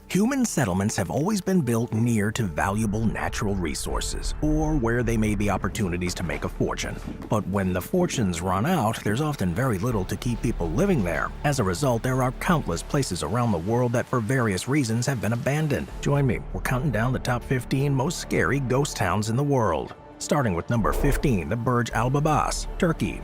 Human settlements have always been built near to valuable natural resources, or where there may be opportunities to make a fortune. But when the fortunes run out, there's often very little to keep people living there. As a result, there are countless places around the world that for various reasons have been abandoned. Join me, we're counting down the top 15 most scary ghost towns in the world. Starting with number 15, the Burj Al Babas, Turkey.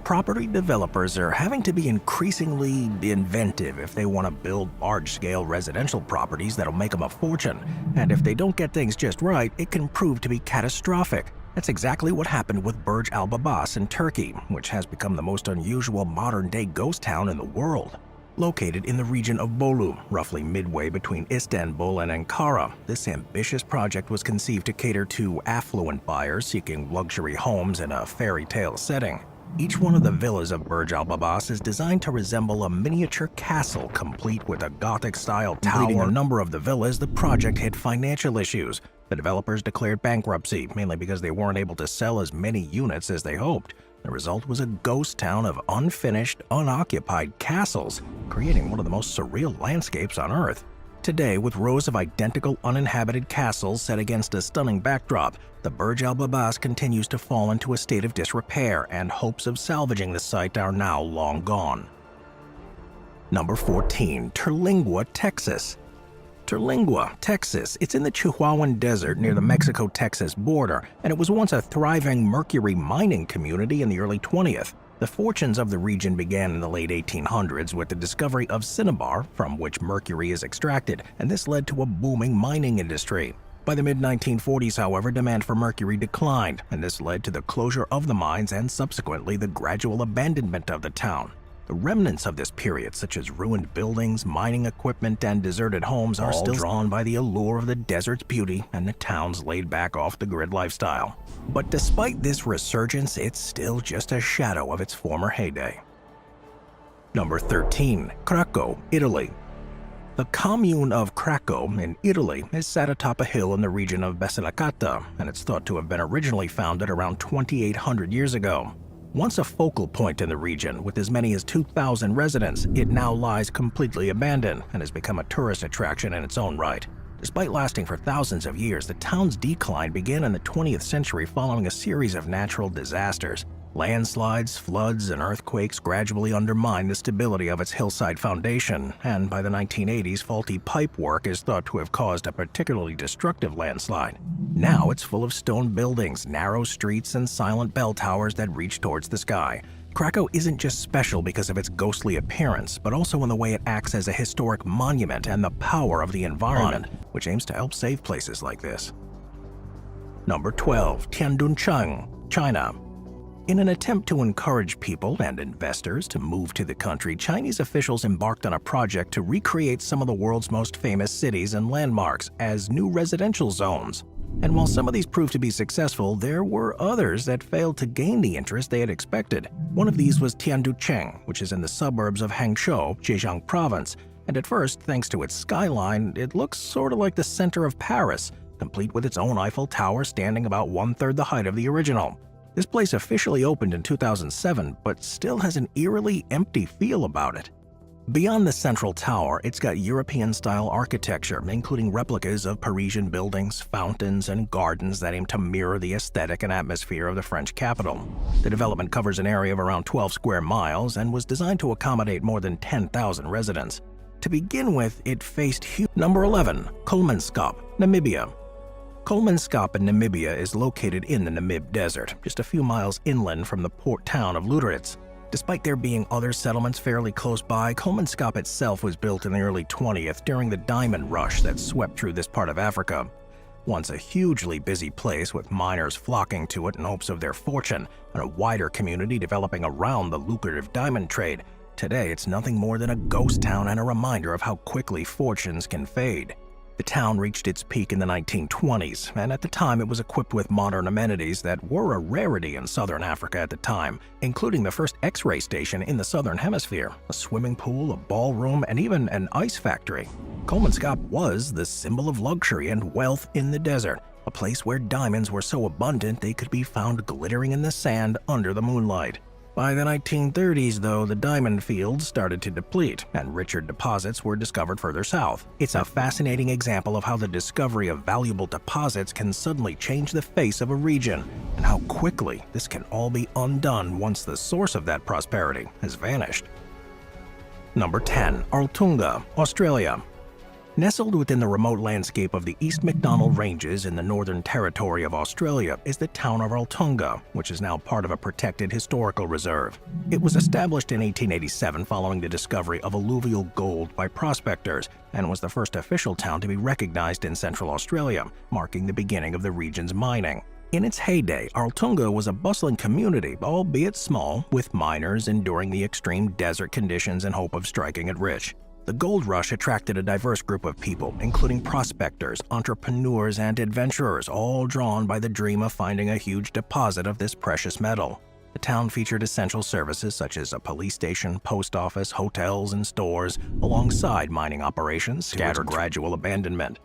Property developers are having to be increasingly inventive if they want to build large-scale residential properties that'll make them a fortune. And if they don't get things just right, it can prove to be catastrophic. That's exactly what happened with Burj Al Babas in Turkey, which has become the most unusual modern-day ghost town in the world. Located in the region of Bolu, roughly midway between Istanbul and Ankara, this ambitious project was conceived to cater to affluent buyers seeking luxury homes in a fairy tale setting. Each one of the villas of Burj Al Babas is designed to resemble a miniature castle complete with a Gothic-style tower. Completing a number of the villas, the project hit financial issues. The developers declared bankruptcy, mainly because they weren't able to sell as many units as they hoped. The result was a ghost town of unfinished, unoccupied castles, creating one of the most surreal landscapes on Earth. Today, with rows of identical uninhabited castles set against a stunning backdrop, the Burj Al Babas continues to fall into a state of disrepair, and hopes of salvaging the site are now long gone. Number 14. Terlingua, Texas. Terlingua, Texas. It's in the Chihuahuan Desert near the Mexico-Texas border, and it was once a thriving mercury mining community in the early 20th. The fortunes of the region began in the late 1800s with the discovery of cinnabar, from which mercury is extracted, and this led to a booming mining industry. By the mid-1940s, however, demand for mercury declined, and this led to the closure of the mines and subsequently the gradual abandonment of the town. The remnants of this period, such as ruined buildings, mining equipment, and deserted homes, are still drawn by the allure of the desert's beauty and the town's laid-back off-the-grid lifestyle. But despite this resurgence, it's still just a shadow of its former heyday. Number 13. Krakow, Italy. The commune of Krakow in Italy is sat atop a hill in the region of Basilicata, and it's thought to have been originally founded around 2,800 years ago. Once a focal point in the region with as many as 2,000 residents, it now lies completely abandoned and has become a tourist attraction in its own right. Despite lasting for thousands of years, the town's decline began in the 20th century following a series of natural disasters. Landslides, floods, and earthquakes gradually undermined the stability of its hillside foundation, and by the 1980s, faulty pipework is thought to have caused a particularly destructive landslide. Now it's full of stone buildings, narrow streets, and silent bell towers that reach towards the sky. Krakow isn't just special because of its ghostly appearance, but also in the way it acts as a historic monument and the power of the environment, which aims to help save places like this. Number 12. Tianducheng, China. In an attempt to encourage people and investors to move to the country, Chinese officials embarked on a project to recreate some of the world's most famous cities and landmarks as new residential zones. And while some of these proved to be successful, there were others that failed to gain the interest they had expected. One of these was Tianducheng, which is in the suburbs of Hangzhou, Zhejiang Province. And at first, thanks to its skyline, it looks sort of like the center of Paris, complete with its own Eiffel Tower standing about one-third the height of the original. This place officially opened in 2007, but still has an eerily empty feel about it. Beyond the central tower, it's got European-style architecture, including replicas of Parisian buildings, fountains, and gardens that aim to mirror the aesthetic and atmosphere of the French capital. The development covers an area of around 12 square miles and was designed to accommodate more than 10,000 residents. To begin with, it faced huge. Number 11. Kulmenskap, Namibia. Kulmenskap in Namibia is located in the Namib Desert, just a few miles inland from the port town of Lüderitz. Despite there being other settlements fairly close by, Kulmenskap itself was built in the early 20th during the diamond rush that swept through this part of Africa. Once a hugely busy place with miners flocking to it in hopes of their fortune and a wider community developing around the lucrative diamond trade, today it's nothing more than a ghost town and a reminder of how quickly fortunes can fade. The town reached its peak in the 1920s, and at the time it was equipped with modern amenities that were a rarity in southern Africa at the time, including the first X-ray station in the southern hemisphere, a swimming pool, a ballroom, and even an ice factory. Kulmenskap was the symbol of luxury and wealth in the desert, a place where diamonds were so abundant they could be found glittering in the sand under the moonlight. By the 1930s, though, the diamond fields started to deplete, and richer deposits were discovered further south. It's a fascinating example of how the discovery of valuable deposits can suddenly change the face of a region, and how quickly this can all be undone once the source of that prosperity has vanished. Number 10. Altunga, Australia. Nestled within the remote landscape of the East MacDonnell Ranges in the Northern Territory of Australia is the town of Altunga, which is now part of a protected historical reserve. It was established in 1887 following the discovery of alluvial gold by prospectors, and was the first official town to be recognized in Central Australia, marking the beginning of the region's mining. In its heyday, Altunga was a bustling community, albeit small, with miners enduring the extreme desert conditions in hope of striking it rich. The gold rush attracted a diverse group of people, including prospectors, entrepreneurs, and adventurers, all drawn by the dream of finding a huge deposit of this precious metal. The town featured essential services such as a police station, post office, hotels, and stores, alongside mining operations scattered gradual abandonment.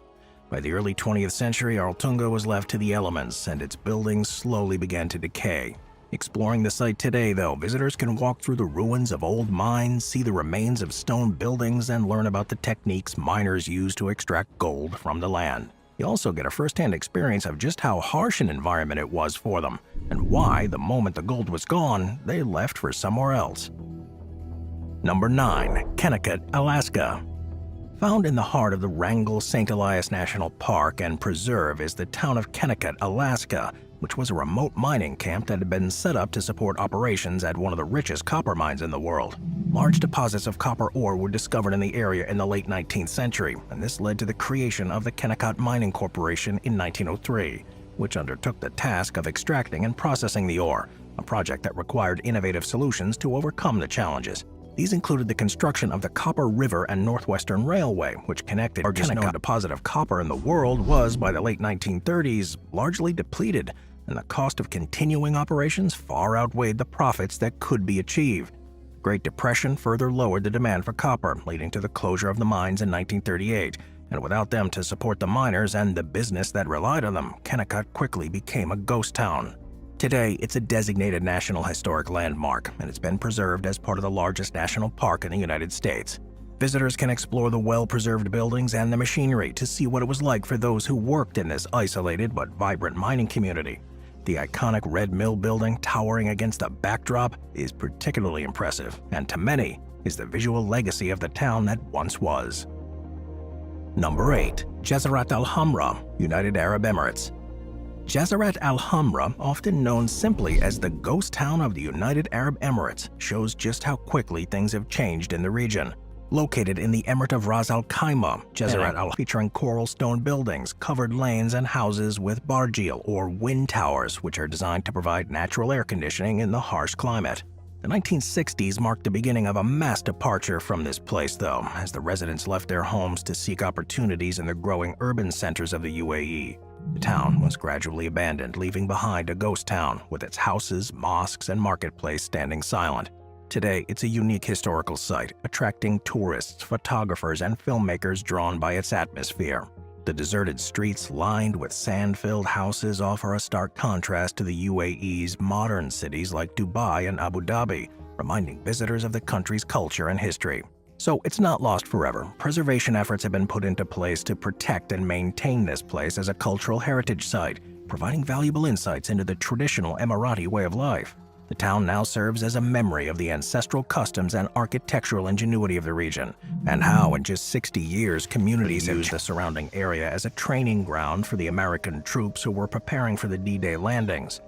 By the early 20th century, Altunga was left to the elements, and its buildings slowly began to decay. Exploring the site today, though, visitors can walk through the ruins of old mines, see the remains of stone buildings, and learn about the techniques miners use to extract gold from the land. You also get a first-hand experience of just how harsh an environment it was for them, and why, the moment the gold was gone, they left for somewhere else. Number 9. Kennecott, Alaska. Found in the heart of the Wrangell-St. Elias National Park and Preserve is the town of Kennecott, Alaska, which was a remote mining camp that had been set up to support operations at one of the richest copper mines in the world. Large deposits of copper ore were discovered in the area in the late 19th century, and this led to the creation of the Kennecott Mining Corporation in 1903, which undertook the task of extracting and processing the ore, a project that required innovative solutions to overcome the challenges. These included the construction of the Copper River and Northwestern Railway, which connected the largest known deposit of copper in the world was, by the late 1930s, largely depleted, and the cost of continuing operations far outweighed the profits that could be achieved. The Great Depression further lowered the demand for copper, leading to the closure of the mines in 1938, and without them to support the miners and the business that relied on them, Kennecott quickly became a ghost town. Today, it's a designated National Historic Landmark, and it's been preserved as part of the largest national park in the United States. Visitors can explore the well-preserved buildings and the machinery to see what it was like for those who worked in this isolated but vibrant mining community. The iconic Red Mill building towering against the backdrop is particularly impressive, and to many is the visual legacy of the town that once was. Number 8. Jazrat Al Hamra, United Arab Emirates. Jazrat Al Hamra, often known simply as the ghost town of the United Arab Emirates, shows just how quickly things have changed in the region. Located in the Emirate of Ras Al Khaimah, Jazrat Al featuring coral stone buildings, covered lanes, and houses with bargeel or wind towers, which are designed to provide natural air conditioning in the harsh climate. The 1960s marked the beginning of a mass departure from this place, though, as the residents left their homes to seek opportunities in the growing urban centers of the UAE. The town was gradually abandoned, leaving behind a ghost town with its houses, mosques, and marketplace standing silent. Today, it's a unique historical site, attracting tourists, photographers, and filmmakers drawn by its atmosphere. The deserted streets lined with sand-filled houses offer a stark contrast to the UAE's modern cities like Dubai and Abu Dhabi, reminding visitors of the country's culture and history. So it's not lost forever. Preservation efforts have been put into place to protect and maintain this place as a cultural heritage site, providing valuable insights into the traditional Emirati way of life. The town now serves as a memory of the ancestral customs and architectural ingenuity of the region, and how in just 60 years communities have used the surrounding area as a training ground for the American troops who were preparing for the D-Day landings.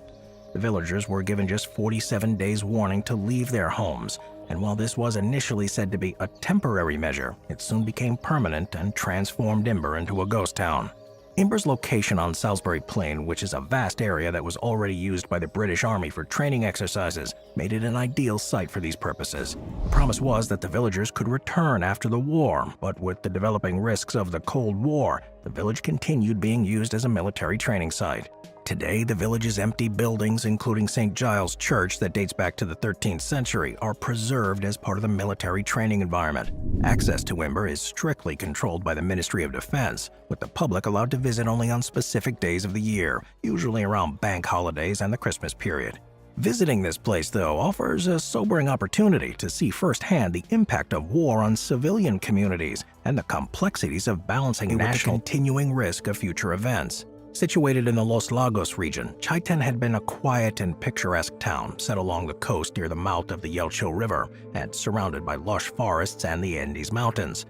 The villagers were given just 47 days warning to leave their homes, and while this was initially said to be a temporary measure, it soon became permanent and transformed Imber into a ghost town. Imber's location on Salisbury Plain, which is a vast area that was already used by the British Army for training exercises, made it an ideal site for these purposes. The promise was that the villagers could return after the war, but with the developing risks of the Cold War, the village continued being used as a military training site. Today, the village's empty buildings, including St. Giles Church that dates back to the 13th century, are preserved as part of the military training environment. Access to Imber is strictly controlled by the Ministry of Defense, with the public allowed to visit only on specific days of the year, usually around bank holidays and the Christmas period. Visiting this place, though, offers a sobering opportunity to see firsthand the impact of war on civilian communities and the complexities of balancing national continuing risk of future events. Situated in the Los Lagos region, Chaiten had been a quiet and picturesque town set along the coast near the mouth of the Yelcho River and surrounded by lush forests and the Andes Mountains.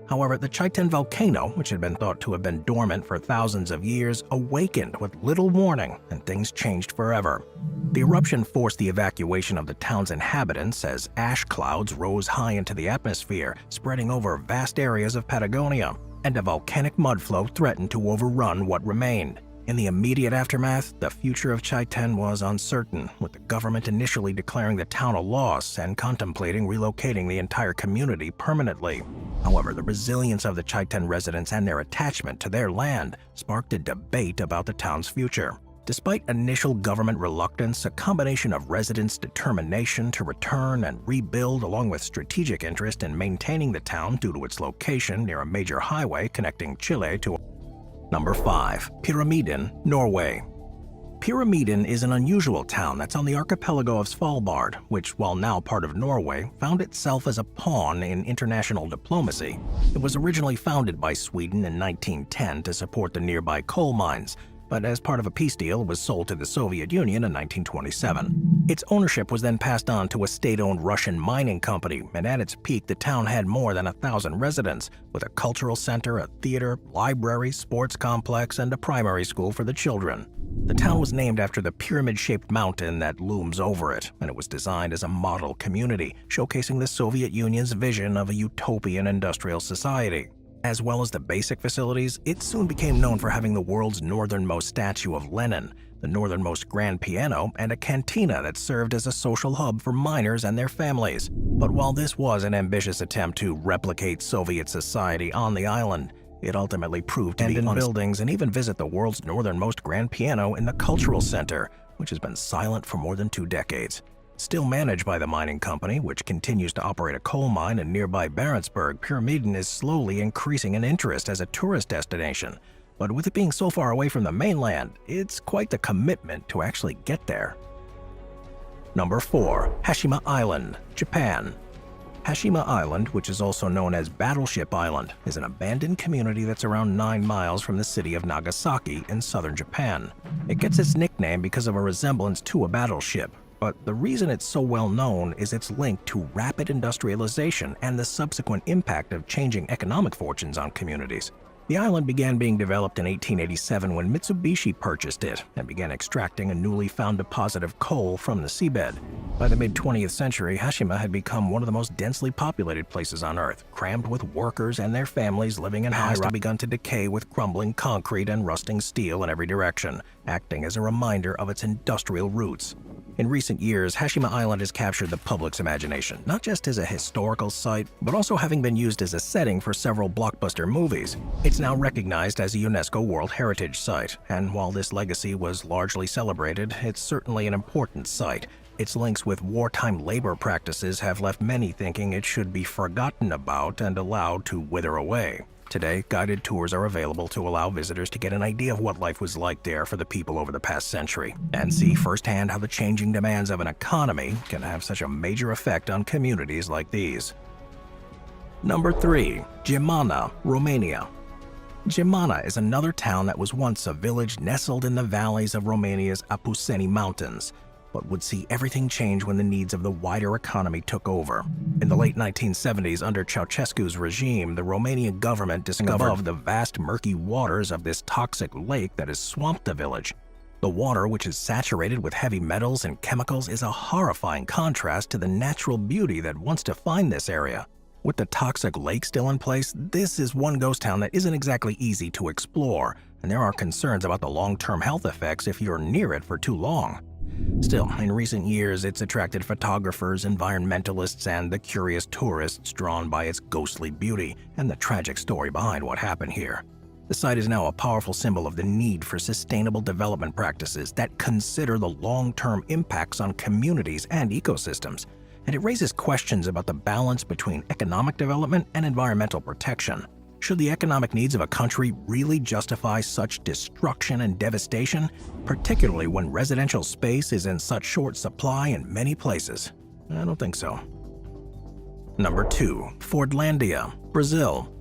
However, the Chaiten volcano, which had been thought to have been dormant for thousands of years, awakened with little warning, and things changed forever. The eruption forced the evacuation of the town's inhabitants as ash clouds rose high into the atmosphere, spreading over vast areas of Patagonia, and a volcanic mudflow threatened to overrun what remained. In the immediate aftermath, the future of Chaiten was uncertain, with the government initially declaring the town a loss and contemplating relocating the entire community permanently. However, the resilience of the Chaiten residents and their attachment to their land sparked a debate about the town's future. Despite initial government reluctance, a combination of residents' determination to return and rebuild along with strategic interest in maintaining the town due to its location near a major highway connecting Chile to Number 5. Pyramiden, Norway. Pyramiden is an unusual town that's on the archipelago of Svalbard, which, while now part of Norway, found itself as a pawn in international diplomacy. It was originally founded by Sweden in 1910 to support the nearby coal mines, but as part of a peace deal was sold to the Soviet Union in 1927. Its ownership was then passed on to a state-owned Russian mining company, and at its peak the town had more than 1,000 residents, with a cultural center, a theater, library, sports complex, and a primary school for the children. The town was named after the pyramid-shaped mountain that looms over it, and it was designed as a model community, showcasing the Soviet Union's vision of a utopian industrial society. As well as the basic facilities, it soon became known for having the world's northernmost statue of Lenin, the northernmost grand piano, and a cantina that served as a social hub for miners and their families. But while this was an ambitious attempt to replicate Soviet society on the island, it ultimately proved to be in buildings and even visit the world's northernmost grand piano in the cultural center, which has been silent for more than 2 decades. Still managed by the mining company, which continues to operate a coal mine in nearby Barentsburg, Pyramiden is slowly increasing in interest as a tourist destination. But with it being so far away from the mainland, it's quite the commitment to actually get there. Number 4. Hashima Island, Japan. Hashima Island, which is also known as Battleship Island, is an abandoned community that's around 9 miles from the city of Nagasaki in southern Japan. It gets its nickname because of a resemblance to a battleship. But the reason it's so well known is its link to rapid industrialization and the subsequent impact of changing economic fortunes on communities. The island began being developed in 1887 when Mitsubishi purchased it and began extracting a newly found deposit of coal from the seabed. By the mid-20th century, Hashima had become one of the most densely populated places on Earth, crammed with workers and their families living in high-rise that begun to decay with crumbling concrete and rusting steel in every direction, acting as a reminder of its industrial roots. In recent years, Hashima Island has captured the public's imagination, not just as a historical site, but also having been used as a setting for several blockbuster movies. It's now recognized as a UNESCO World Heritage Site, and while this legacy was largely celebrated, it's certainly an important site. Its links with wartime labor practices have left many thinking it should be forgotten about and allowed to wither away. Today, guided tours are available to allow visitors to get an idea of what life was like there for the people over the past century, and see firsthand how the changing demands of an economy can have such a major effect on communities like these. Number 3. Gimana, Romania. Gimana is another town that was once a village nestled in the valleys of Romania's Apuseni Mountains, but would see everything change when the needs of the wider economy took over. In the late 1970s, under Ceausescu's regime, the Romanian government discovered the vast murky waters of this toxic lake that has swamped the village. The water, which is saturated with heavy metals and chemicals, is a horrifying contrast to the natural beauty that once defined this area. With the toxic lake still in place, this is one ghost town that isn't exactly easy to explore, and there are concerns about the long-term health effects if you're near it for too long. Still, in recent years, it's attracted photographers, environmentalists, and the curious tourists drawn by its ghostly beauty and the tragic story behind what happened here. The site is now a powerful symbol of the need for sustainable development practices that consider the long-term impacts on communities and ecosystems, and it raises questions about the balance between economic development and environmental protection. Should the economic needs of a country really justify such destruction and devastation, particularly when residential space is in such short supply in many places? I don't think so. Number 2. Fordlandia, Brazil.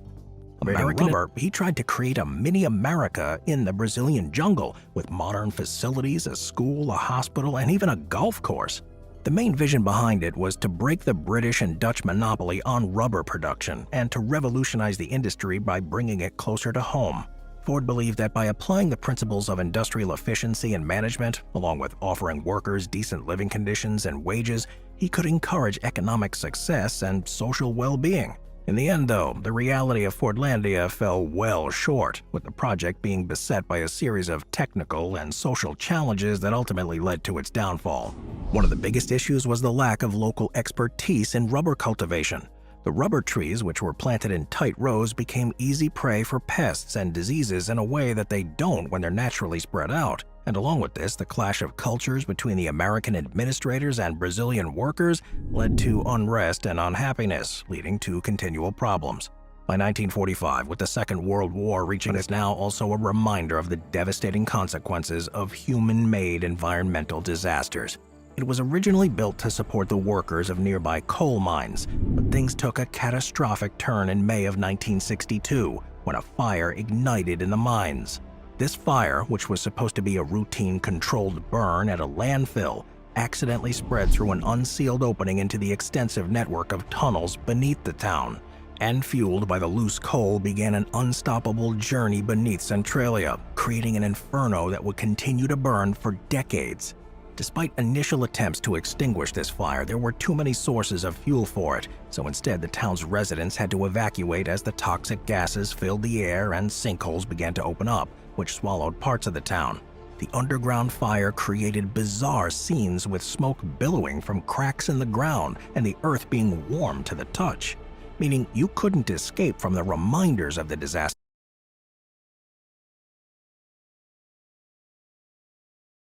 American Rubber, he tried to create a mini America in the Brazilian jungle with modern facilities, a school, a hospital, and even a golf course. The main vision behind it was to break the British and Dutch monopoly on rubber production and to revolutionize the industry by bringing it closer to home. Ford believed that by applying the principles of industrial efficiency and management, along with offering workers decent living conditions and wages, he could encourage economic success and social well-being. In the end, though, the reality of Fordlandia fell well short, with the project being beset by a series of technical and social challenges that ultimately led to its downfall. One of the biggest issues was the lack of local expertise in rubber cultivation. The rubber trees, which were planted in tight rows, became easy prey for pests and diseases in a way that they don't when they're naturally spread out. And along with this, the clash of cultures between the American administrators and Brazilian workers led to unrest and unhappiness, leading to continual problems. By 1945, with the Second World War reaching us, now also a reminder of the devastating consequences of human-made environmental disasters. It was originally built to support the workers of nearby coal mines, but things took a catastrophic turn in May of 1962 when a fire ignited in the mines. This fire, which was supposed to be a routine controlled burn at a landfill, accidentally spread through an unsealed opening into the extensive network of tunnels beneath the town, and fueled by the loose coal began an unstoppable journey beneath Centralia, creating an inferno that would continue to burn for decades. Despite initial attempts to extinguish this fire, there were too many sources of fuel for it, so instead the town's residents had to evacuate as the toxic gases filled the air and sinkholes began to open up, which swallowed parts of the town. The underground fire created bizarre scenes with smoke billowing from cracks in the ground and the earth being warm to the touch, meaning you couldn't escape from the reminders of the disaster